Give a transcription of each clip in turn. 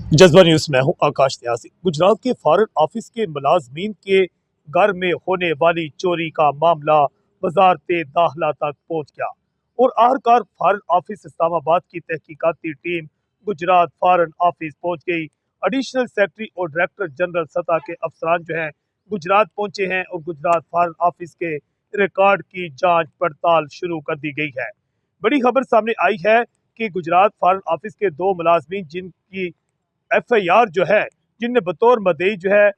जज्बा न्यूज में हूं आकाश न्यासी। गुजरात के फॉरेन ऑफिस के मुलाजमीन के घर में होने वाली चोरी का मामला वजारत दाखिला तक पहुंच गया और आखिरकार फॉरेन ऑफिस इस्लामाबाद की तहकीकाती टीम गुजरात फॉरेन ऑफिस पहुंच गई। एडिशनल सेक्रेटरी और डायरेक्टर जनरल सतह के अफसरान जो हैं गुजरात पहुंचे हैं और गुजरात फॉरेन ऑफिस के रिकॉर्ड की जांच पड़ताल शुरू कर दी गई है। बड़ी खबर सामने आई है कि गुजरात फॉरेन ऑफिस के दो मुलाजमीन जिनकी FIR जो है, जिनने बतौर मदई जो है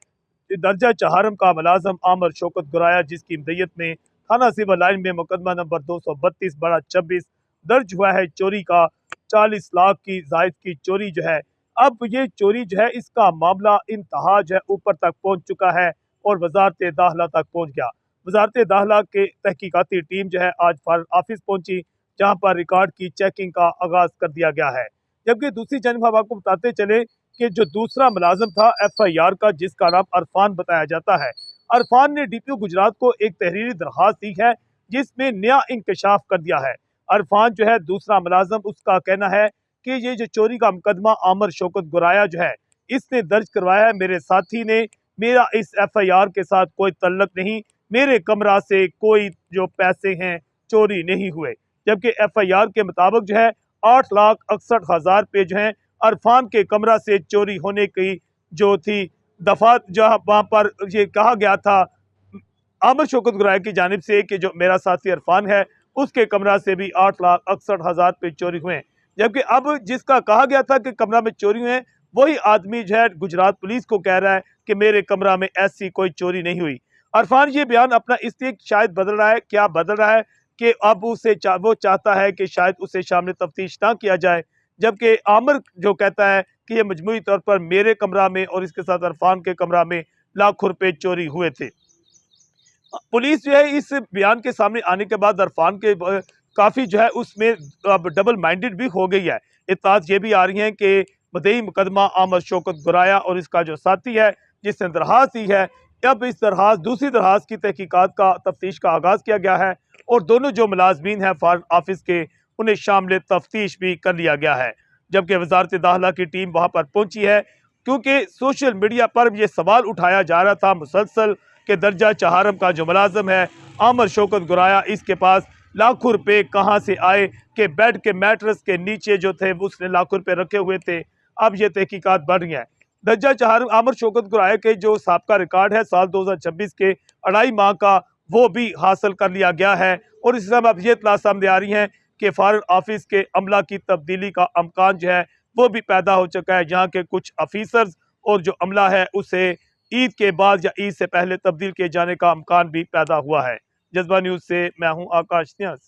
दर्जा चहारम का मुलाजम आमर शौकत गुराया, जिसकी मदयत में थाना सिविल लाइन में मुकदमा नंबर 232 बड़ा 26 दर्ज हुआ है। चोरी का 40 लाख की जायद की चोरी जो है, अब ये चोरी जो है इसका मामला इंतहा जो है ऊपर तक पहुंच चुका है और वजारत दाखिला तक पहुंच गया। वजारत दाखिला के तहकीकाती टीम जो है आज फॉरेन ऑफिस पहुंची, जहां पर रिकॉर्ड की चेकिंग का आगाज कर दिया गया है। जबकि दूसरी जानब हम आपको बताते चले कि जो दूसरा मुलाजम था FIR का, जिसका नाम अरफान बताया जाता है, अरफान ने DPO गुजरात को एक तहरीरी दरखास्त दी है जिसमें नया इंकशाफ कर दिया है। अरफान जो है दूसरा मुलाजम, उसका कहना है कि ये जो चोरी का मुकदमा आमर शौकत गुराया जो है इसने दर्ज करवाया है, मेरे साथी ने, मेरा इस FIR के साथ कोई तल्लक नहीं, मेरे कमरा से कोई जो पैसे हैं चोरी नहीं हुए। जबकि FIR के मुताबिक जो है 8,61,000 रुपये जो है अरफान के कमरा से चोरी होने की जो थी दफा, जहां वहां पर ये कहा गया था आमर शौकत गुराया की जानिब से कि जो मेरा साथी अरफान है उसके कमरा से भी 8,61,000 रुपये चोरी हुए। जबकि अब जिसका कहा गया था कि कमरा में चोरी हुए, वही आदमी जो है गुजरात पुलिस को कह रहा है कि मेरे कमरा में ऐसी कोई चोरी नहीं हुई। अरफान ये बयान अपना इसलिए शायद बदल रहा है, क्या बदल रहा है कि अब वो चाहता है कि शायद उसे शामिल तफ्तीश ना किया जाए, जबकि आमिर जो कहता है कि ये मजमूई तौर पर मेरे कमरा में और इसके साथ अरफान के कमरा में लाखों रुपए चोरी हुए थे। पुलिस जो है इस बयान के सामने आने के बाद अरफान के काफी जो है उसमें अब डबल माइंडेड भी हो गई है। इत्तलात ये भी आ रही हैं कि मदई मुकदमा आमर शौकत गुराया और इसका जो साथी है जिसने दरखास्त दी है, अब इस दरखास्त दूसरी दरखास्त की तहकीकात का तफ्तीश का आगाज किया गया है और दोनों जो मुलाजमीन हैं फॉरेन ऑफिस के उन्हें शामिल तफ्तीश भी कर लिया गया है। जबकि वजारत दाखिला की टीम वहां पर पहुंची है, क्योंकि सोशल मीडिया पर यह सवाल उठाया जा रहा था मुसलसल के दर्जा चहारम का जो मुलाजम है आमर शौकत गुराया, इसके पास लाखों रुपए कहां से आए कि बेड के मैट्रेस के नीचे जो थे उसने लाखों रुपए रखे हुए थे। अब ये तहकीकात बढ़ रही हैं। दर्जा चहारम आमर शौकत गुराया के जो साबका रिकॉर्ड है साल 2026 के 2.5 माह का, वो भी हासिल कर लिया गया है और इस समय अब ये इत्तला सामने आ रही है कि फॉरेन ऑफिस के अमला की तब्दीली का अमकान जो है वो भी पैदा हो चुका है, जहाँ के कुछ ऑफिसर्स और जो अमला है उसे ईद के बाद या ईद से पहले तब्दील किए जाने का अमकान भी पैदा हुआ है। जज्बा न्यूज से मैं हूं आकाश न्यास।